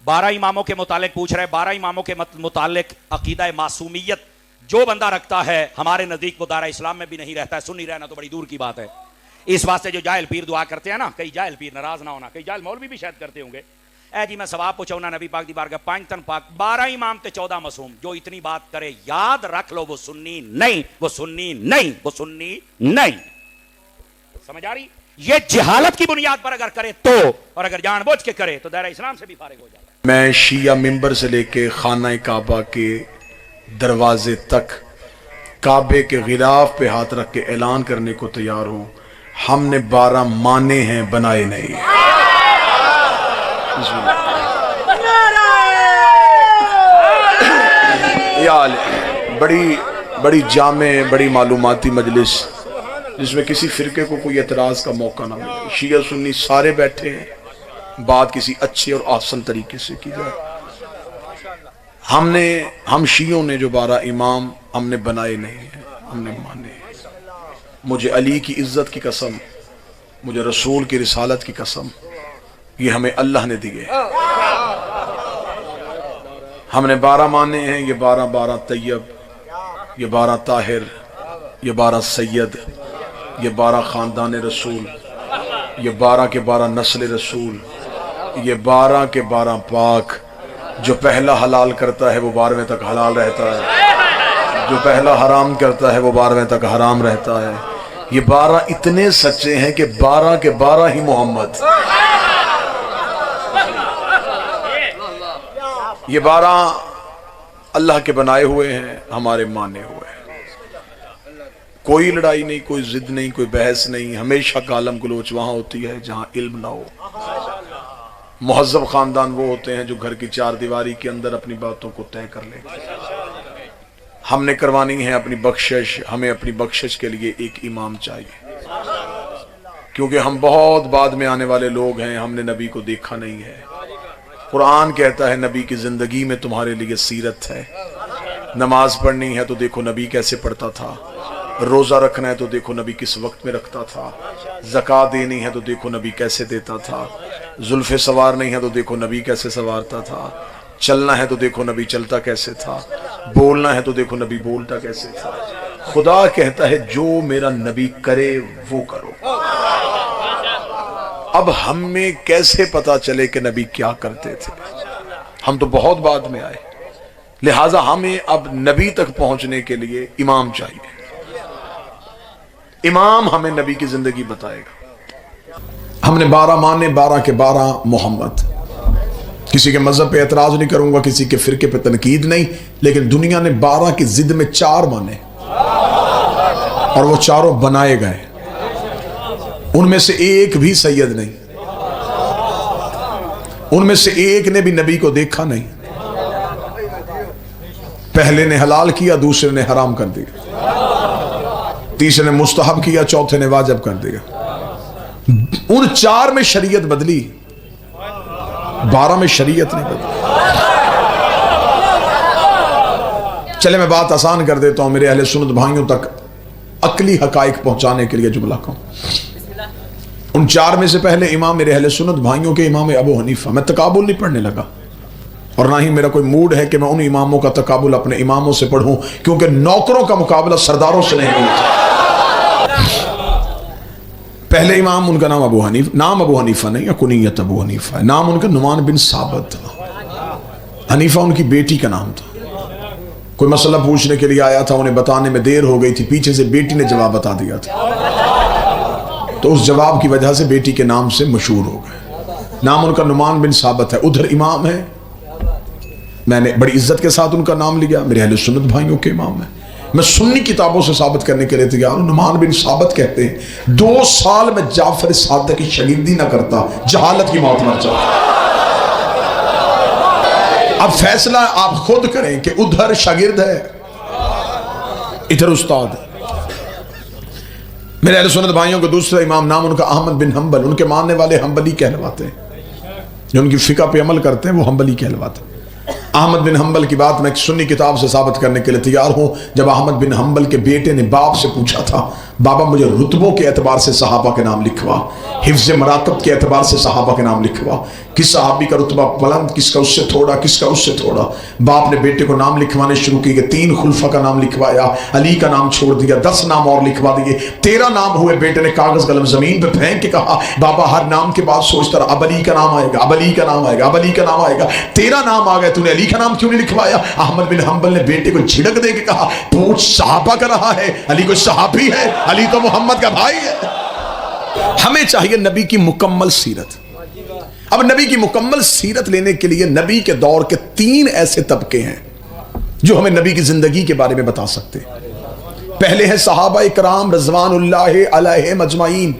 12 इमामों के मुतालिक पूछ रहे, 12 इमामों के मुतालिक अकीदा मासूमियत जो बंदा रखता है हमारे नज़दीक वो दारा इस्लाम में भी नहीं रहता है, सुन्नी रहना तो बड़ी दूर की बात है। इस वास्ते जो जाहिल पीर दुआ करते हैं ना, कई जाहिल पीर नाराज ना होना, कई जाहिल मौलवी भी शायद करते होंगे, ऐ जी मैं सवाब पूछा नबी पाक दी बारगाह 5 तन पाक 12 इमाम ते 14 मासूम, जो इतनी बात करे याद रख लो वो सुन्नी नहीं, वो सुन्नी नहीं, वो सुन्नी नहीं। समझ आ रही? ये जिहालत की बुनियाद पर अगर करे तो, और अगर जानबूझ के करे तो दायरा इस्लाम से भी फारिग हो जाता है। मैं शिया मिंबर से लेके खाना काबा के दरवाजे तक काबे के गिलाफ पे हाथ रख के ऐलान करने को तैयार हूं, हमने 12 माने हैं, बनाए नहीं। बड़ी जामे बड़ी मालूमाती मजलिस जिसमें किसी फिरके को कोई एतराज का मौका ना मिले। शिया सुन्नी सारे बैठे हैं, बात किसी अच्छे और आसान तरीके से की जाए। हम शियों ने जो 12 इमाम हमने बनाए नहीं हैं, हमने माने। मुझे अली की इज्जत की कसम, मुझे रसूल की रिसालत की कसम, ये हमें अल्लाह ने दिए। हमने 12 माने हैं, ये 12 तैयब, ये 12 ताहिर, ये 12 सैयद, ये 12 खानदान रसूल, ये 12 के 12 नस्ल रसूल, ये 12 के 12 पाक। जो पहला हलाल करता है वो 12वें तक हलाल रहता है, जो पहला हराम करता है वो 12वें तक हराम रहता है। ये 12 इतने सच्चे हैं कि 12 के 12 ही मोहम्मद। ये 12 अल्लाह के बनाए हुए हैं, हमारे माने हुए हैं। कोई लड़ाई नहीं, कोई जिद नहीं, कोई बहस नहीं। हमेशा गालम गलोच वहां होती है जहां इल्म ना हो। मुहज्जब खानदान वो होते हैं जो घर की 4 दीवारी के अंदर अपनी बातों को तय कर लेते हैं। हमने करवानी है अपनी बख्शिश, हमें अपनी बख्शिश के लिए एक इमाम चाहिए, क्योंकि हम बहुत बाद में आने वाले लोग हैं, हमने नबी को देखा नहीं है। कुरान कहता है नबी की जिंदगी में तुम्हारे लिए सीरत है। नमाज पढ़नी है तो देखो नबी कैसे पढ़ता था, रोजा रखना है तो देखो नबी किस वक्त में रखता था, ज़कात देनी है तो देखो नबी कैसे देता था, जुल्फे सवारनी है तो देखो नबी कैसे सवारता था, चलना है तो देखो नबी चलता कैसे था, बोलना है तो देखो नबी बोलता कैसे था। खुदा कहता है जो मेरा नबी करे वो करो। अब हमें कैसे पता चले कि नबी क्या करते थे? हम तो बहुत बाद में आए, लिहाजा हमें अब नबी तक पहुंचने के लिए इमाम चाहिए। इमाम हमें नबी की जिंदगी बताएगा। हमने 12 माने, 12 के 12 मोहम्मद। किसी के मजहब पे एतराज नहीं करूंगा, किसी के फिरके पे तनकीद नहीं, लेकिन दुनिया ने 12 की जिद में 4 माने और वो चारों बनाए गए। उनमें से एक भी सैयद नहीं, उनमें से एक ने भी नबी को देखा नहीं। पहले ने हलाल किया, दूसरे ने हराम कर दिया, तीसरे ने मुस्तहब किया, चौथे ने वाजिब कर दिया। उन 4 में शरीयत बदली, 12 में शरीयत नहीं बदली। चले मैं बात आसान कर देता हूं, मेरे अहले सुन्नत भाइयों तक अकली हकाइक पहुंचाने के लिए जुमला कहूं। उन 4 में से पहले इमाम मेरे अहले सुन्नत भाइयों के इमाम अबू हनीफा। मैं तकाबुल नहीं पढ़ने लगा, और ना ही मेरा कोई मूड है कि मैं उन इमामों का तकाबुल अपने इमामों से पढ़ूं, क्योंकि नौकरों का मुकाबला सरदारों से नहीं होता। पहले इमाम उनका नाम अबू हनीफा, नाम अबू हनीफा नहीं, कुनियत अबू हनीफा है। नाम उनका नुमान बिन साबित था। हनीफा उनकी बेटी का नाम था। कोई मसला पूछने के लिए आया था, उन्हें बताने में देर हो गई थी, पीछे से बेटी ने जवाब बता दिया था, तो उस जवाब की वजह से बेटी के नाम से मशहूर हो गए। नाम उनका नुमान बिन साबित है। उधर इमाम है, मैंने बड़ी इज्जत के साथ उनका नाम लिया, मेरे अहले सुन्नत भाइयों के इमाम है। मैं सुन्नी किताबों से साबित करने के लिए तैयार हूं। नुमान बिन साबित कहते हैं 2 साल में जाफर सादिक की शगिर्दी ना करता, जहालत की मौत मर जाता। अब फैसला आप खुद करें कि उधर शागिर्द है, इधर उस्ताद है। मेरे अहले सुन्नत भाइयों को दूसरा इमाम, नाम उनका अहमद बिन हंबल। उनके मानने वाले हंबली कहलवाते हैं, जो उनकी फिका पे अमल करते हैं वो हंबली कहलवाते हैं। अहमद बिन हंबल की बात मैं सुन्नी किताब से साबित करने के लिए तैयार हूं। जब अहमद बिन हंबल के बेटे ने बाप से पूछा था, बाबा मुझे रुतबों के एतबार से सहाबा के नाम लिखवा, हिफ्ज़ मरातब के एतबार से सहाबा के नाम लिखवा, किस सहाबी का रुतबा बुलंद, किसका उससे थोड़ा, किसका उससे थोड़ा। बाप ने बेटे को नाम लिखवाने शुरू किए, 3 खुलफा का नाम लिखवाया, अली का नाम छोड़ दिया, 10 नाम और लिखवा दिए, 13 नाम हुए। बेटे ने कागज कलम जमीन पे फेंक के कहा, बाबा हर नाम के बाद सोचता रहा, अब अली का नाम आएगा, अब अली का नाम आएगा, अब अली का नाम आएगा। 13 नाम आ गए, तूने अली का नाम क्यों नहीं लिखवाया? अहमद बिन हंबल ने बेटे को झिड़क दे के कहा, पूछ सहाबा का रहा है, अली कोई सहाबी है? अली तो मोहम्मद का भाई है। हमें चाहिए नबी की मुकम्मल सीरत। अब नबी की मुकम्मल सीरत लेने के लिए नबी के दौर के 3 ऐसे तबके हैं जो हमें नबी की जिंदगी के बारे में बता सकते हैं। पहले है सहाबा इकराम रज़वानुल्लाहि अलैहिम अजमाइन।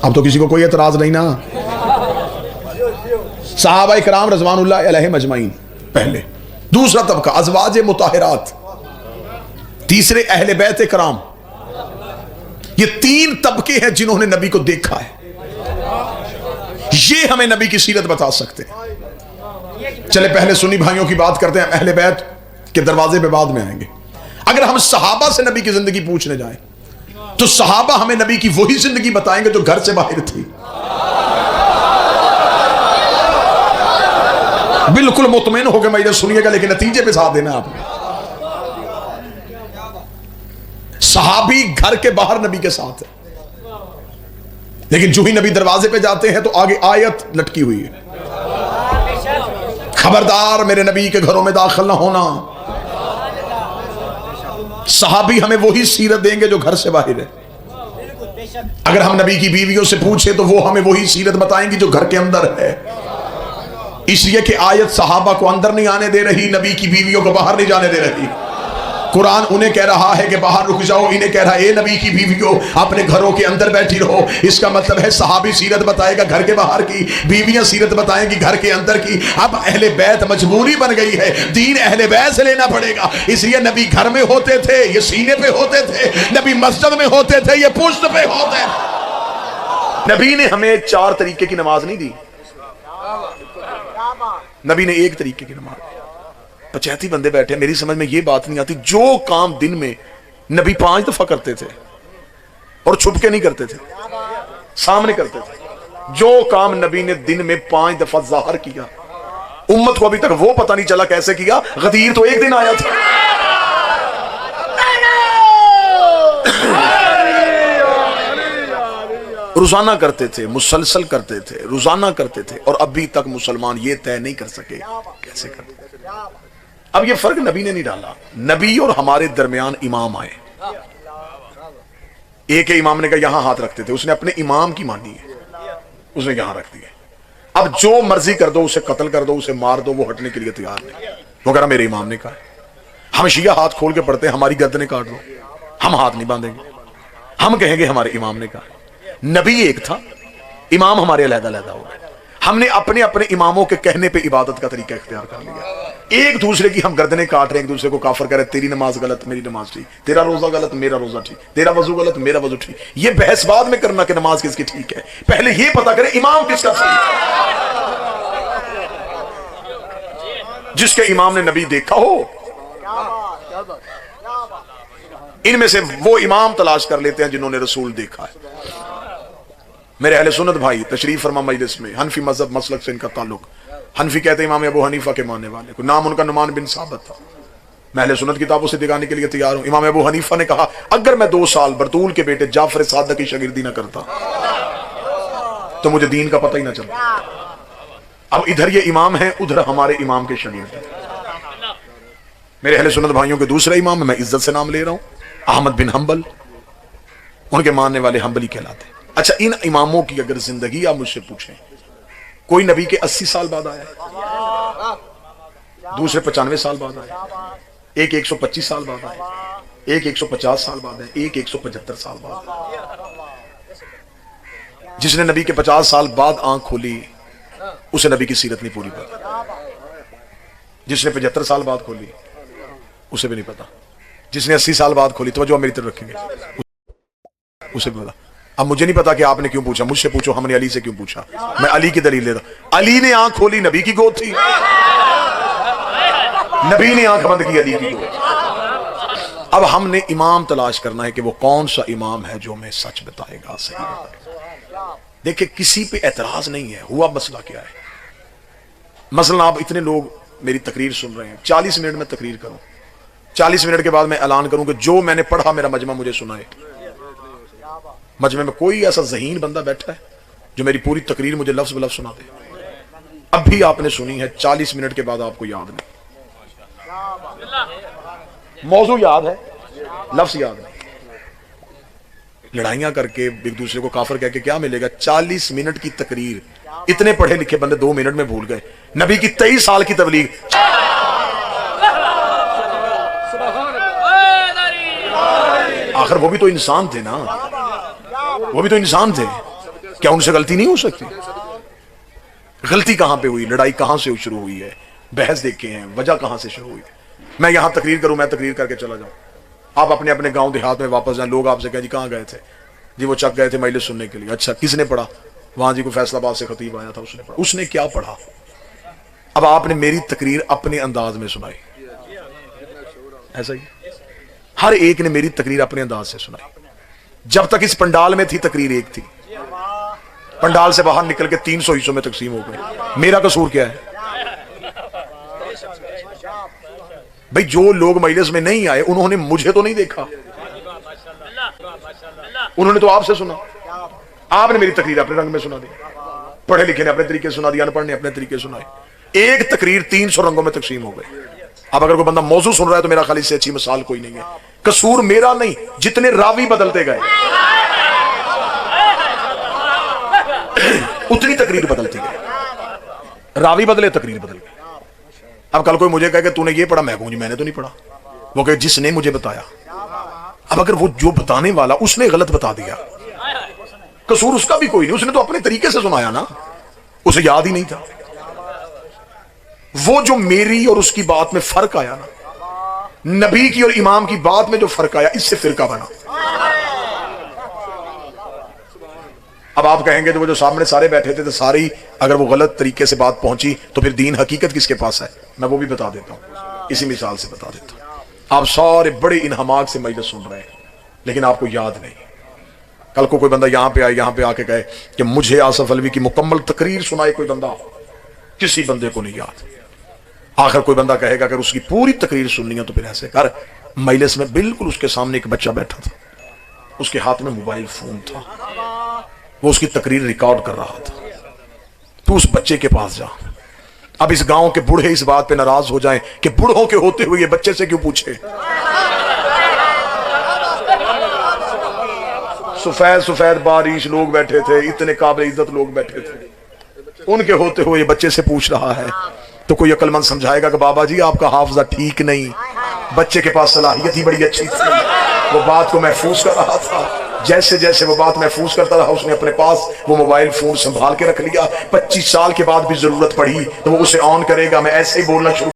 अब तो किसी को कोई एतराज नहीं ना। सहाबा इकराम रज़वानुल्लाहि अलैहिम अजमाइन पहले। दूसरा तबका अज़वाज मुताहिरात, तीसरे अहले बैत इकराम। ये 3 तबके हैं जिन्होंने नबी को देखा है। ये हमें नबी की सीरत बता सकते हैं। चले पहले सुन्नी भाइयों की बात करते हैं, अहले बैत के दरवाजे पे बाद में आएंगे। अगर हम सहाबा से नबी की जिंदगी पूछने जाएं तो सहाबा हमें नबी की वही जिंदगी बताएंगे जो घर से बाहर थी। बिल्कुल मुतमईन होकर मेरे सुनिएगा, लेकिन नतीजे पे साथ देना आपने। सहाबी घर के बाहर नबी के साथ है, लेकिन जो ही नबी दरवाजे पे जाते हैं तो आगे आयत लटकी हुई है, खबरदार मेरे नबी के घरों में दाखिल ना होना। सहाबी हमें वही सीरत देंगे जो घर से बाहर है। अगर हम नबी की बीवियों से पूछे तो वो हमें वही सीरत बताएंगी जो घर के अंदर है। इसलिए कि आयत सहाबा को अंदर नहीं आने दे रही, नबी की बीवियों को बाहर नहीं जाने दे रही। कुरान उन्हें कह रहा है कि बाहर रुक जाओ, इन्हें कह रहा है ए नबी की बीवियों अपने घरों के अंदर बैठी रहो। इसका मतलब है सहाबी सीरत बताएगा घर के बाहर की, बीवियां सीरत बताएंगी घर के अंदर की। अब अहले बैत मजबूरी बन गई है, दीन अहले बैत से लेना पड़ेगा। इसलिए नबी घर में होते थे, ये सीने पे होते थे, नबी मस्जिद में होते थे, ये पुश्त पे होते थे। नबी ने हमें 4 तरीके की नमाज नहीं दी, नबी ने 1 तरीके की नमाज। 85 बंदे बैठे, मेरी समझ में ये बात नहीं आती, जो काम दिन में नबी 5 दफा करते थे और छुप के नहीं करते थे, सामने करते थे। जो काम नबी ने दिन में 5 दफा जाहिर किया, उम्मत को अभी तक वो पता नहीं चला कैसे किया। गदीर तो एक दिन आया था, रोजाना करते थे, मुसलसल करते थे, रोजाना करते थे, और अभी तक मुसलमान ये तय नहीं कर सके कैसे करते। अब ये फर्क नबी ने नहीं डाला, नबी और हमारे दरमियान इमाम आए। एक इमाम ने कहा यहां हाथ रखते थे, उसने अपने इमाम की मानी है, उसने यहां रख दिए। अब जो मर्जी कर दो, उसे कत्ल कर दो, उसे मार दो, वो हटने के लिए तैयार नहीं। वो कह रहा मेरे इमाम ने कहा। हम शिया हाथ खोल के पढ़ते हैं, हमारी गर्दनें काट दो, हम हाथ नहीं बांधेंगे, हम कहेंगे हमारे इमाम ने कहा। नबी एक था, इमाम हमारे अलग-अलग हो गए। हमने अपने अपने इमामों के कहने पे इबादत का तरीका इख्तियार कर लिया। एक दूसरे की हम गर्दनें काट रहे हैं, एक दूसरे को काफिर कह रहे हैं, तेरी नमाज गलत मेरी नमाज ठीक, तेरा रोजा गलत मेरा रोजा ठीक, तेरा वजू गलत मेरा वजू ठीक। ये बहस बाद में करना कि नमाज किसकी ठीक है, पहले ये पता करें इमाम किसका ठीक है। जिसके इमाम ने नबी देखा हो, इनमें से वो इमाम तलाश कर लेते हैं जिन्होंने रसूल देखा है। मेरे अहले सुन्नत भाई तशरीफ फरमा मजलिस में, हनफी मजहब मसलक से इनका ताल्लुक। हनफी कहते हैं इमाम अबू हनीफा के मानने वाले को, नाम उनका नुमान बिन साबित था। मैं अहले सुन्नत किताबों से दिखाने के लिए तैयार हूं। इमाम अबू हनीफा ने कहा अगर मैं 2 साल बरतूल के बेटे जाफर सादिक की शागिर्दी ना करता तो मुझे दीन का पता ही ना चलता। अब इधर ये इमाम है, उधर हमारे इमाम के शागिर्द हैं। मेरे अहले सुन्नत भाइयों के दूसरे इमाम, मैं इज्जत से नाम ले रहा हूं, अहमद बिन हंबल, उनके मानने वाले हंबली कहलाते हैं। अच्छा, इन इमामों की अगर जिंदगी आप मुझसे पूछें, कोई नबी के 80 साल बाद आया, दूसरे 95 साल बाद आए, एक 125 साल बाद आए, एक 150 साल बाद है, एक 175 साल बाद। जिसने नबी के 50 साल बाद आंख खोली उसे नबी की सीरत नहीं पूरी पता। जिसने 75 साल बाद खोली उसे भी नहीं पता। जिसने 80 साल बाद खोली, तो जो मेरी तरफ रखेंगे, उसे भी पता। अब मुझे नहीं पता कि आपने क्यों पूछा, मुझसे पूछो हमने अली से क्यों पूछा। मैं अली की दलील देता हूं। अली ने आंख खोली, नबी की गोद थी, नबी ने आंख बंद की, अली की गोद। اب ہم نے امام تلاش کرنا ہے کہ وہ کون سا امام ہے جو ہمیں سچ بتائے گا، صحیح بتائے گا۔ دیکھیں کسی پہ اعتراض نہیں ہے، ہوا مسئلہ کیا ہے؟ مثلا آپ اتنے لوگ میری تقریر سن رہے ہیں، 40 منٹ میں تقریر کروں، 40 منٹ کے بعد میں اعلان کروں کہ جو میں نے پڑھا میرا مجمع مجھے سنائے۔ مجمع میں کوئی ایسا ذہین بندہ بیٹھا ہے جو میری پوری تقریر مجھے لفظ بلفظ سنا دے؟ اب بھی آپ نے سنی ہے، 40 منٹ کے بعد آپ کو یاد نہیں، موضوع یاد ہے، لفظ یاد نہیں۔ لڑائیاں کر کے ایک دوسرے کو کافر کہہ کے کیا ملے گا؟ 40 منٹ کی تقریر اتنے پڑھے لکھے بندے 2 منٹ میں بھول گئے۔ نبی کی 23 سال کی تبلیغ، آخر وہ بھی تو انسان تھے نا، وہ بھی تو انسان تھے، کیا ان سے غلطی نہیں ہو سکتی؟ غلطی کہاں پہ ہوئی؟ لڑائی کہاں سے شروع ہوئی ہے؟ بحث دیکھے ہیں، وجہ کہاں سے شروع ہوئی ہے؟ میں یہاں تقریر کروں، میں تقریر کر کے چلا جاؤں، آپ اپنے اپنے گاؤں دیہات میں واپس جائیں، لوگ آپ سے کہیں جی کہاں گئے تھے؟ جی وہ چک گئے تھے مجلس سننے کے لیے۔ اچھا کس نے پڑھا؟ وہاں جی کو فیصل آباد سے خطیب آیا تھا، اس نے پڑھا۔ اس نے کیا پڑھا؟ اب آپ نے میری تقریر اپنے انداز میں سنائی، ایسا ہی ہر ایک نے میری تقریر اپنے انداز سے سنائی۔ جب تک اس پنڈال میں تھی تقریر ایک تھی، پنڈال سے باہر نکل کے 300 حصوں میں تقسیم ہو گئی۔ میرا قصور کیا ہے؟ بھئی جو لوگ مجلس میں نہیں آئے انہوں نے مجھے تو نہیں دیکھا، انہوں نے تو آپ سے سنا، آپ نے میری تقریر اپنے رنگ میں سنا دی، پڑھے لکھے نے اپنے طریقے سنا دیا، ان پڑھ نے اپنے طریقے سنائے، ایک تقریر 300 رنگوں میں تقسیم ہو گئی۔ اب اگر کوئی بندہ موضوع سن رہا ہے تو میرا خیال اس سے اچھی مثال کوئی نہیں ہے۔ قصور میرا نہیں، جتنے راوی بدلتے گئے اتنی تقریر بدلتی گئی، راوی بدلے تقریر بدل گئی۔ اب کل کوئی مجھے کہے کہ تو نے یہ پڑھا، میں کہوں جی میں نے تو نہیں پڑھا، وہ کہ جس نے مجھے بتایا۔ اب اگر وہ جو بتانے والا اس نے غلط بتا دیا، قصور اس کا بھی کوئی نہیں، اس نے تو اپنے طریقے سے سنایا نا، اسے یاد ہی نہیں تھا۔ وہ جو میری اور اس کی بات میں فرق آیا نا، نبی کی اور امام کی بات میں جو فرق آیا، اس سے فرقہ بنا۔ اب آپ کہیں گے تو وہ جو سامنے سارے بیٹھے تھے تو ساری اگر وہ غلط طریقے سے بات پہنچی تو پھر دین حقیقت کس کے پاس ہے؟ میں وہ بھی بتا دیتا ہوں، اسی مثال سے بتا دیتا ہوں۔ آپ سارے بڑے انہماک سے مجلس سن رہے ہیں لیکن آپ کو یاد نہیں۔ کل کو کوئی بندہ یہاں پہ آئے، یہاں پہ آ کے کہے کہ مجھے آصف علوی کی مکمل تقریر سنائے کوئی بندہ، کسی بندے کو نہیں یاد۔ آخر کوئی بندہ کہے گا اگر اس کی پوری تقریر سننی ہے تو پھر ایسے کر، مجلس میں بالکل اس کے سامنے ایک بچہ بیٹھا تھا، اس کے ہاتھ میں موبائل فون تھا، وہ اس کی تقریر ریکارڈ کر رہا تھا، تو اس بچے کے پاس جا۔ اب اس گاؤں کے بوڑھے اس بات پہ ناراض ہو جائیں کہ بوڑھوں کے ہوتے ہوئے یہ بچے سے کیوں پوچھے؟ سفید سفید بارش لوگ بیٹھے تھے، اتنے قابل عزت لوگ بیٹھے تھے، ان کے ہوتے ہوئے یہ بچے سے پوچھ رہا ہے، تو کوئی عقل مند سمجھائے گا کہ بابا جی آپ کا حافظہ ٹھیک نہیں، بچے کے پاس صلاحیت ہی بڑی اچھی تھی، وہ بات کو محفوظ کر رہا تھا، جیسے جیسے وہ بات محفوظ کرتا رہا اس نے اپنے پاس وہ موبائل فون سنبھال کے رکھ لیا۔ 25 سال کے بعد بھی ضرورت پڑی تو وہ اسے آن کرے گا، میں ایسے ہی بولنا شروع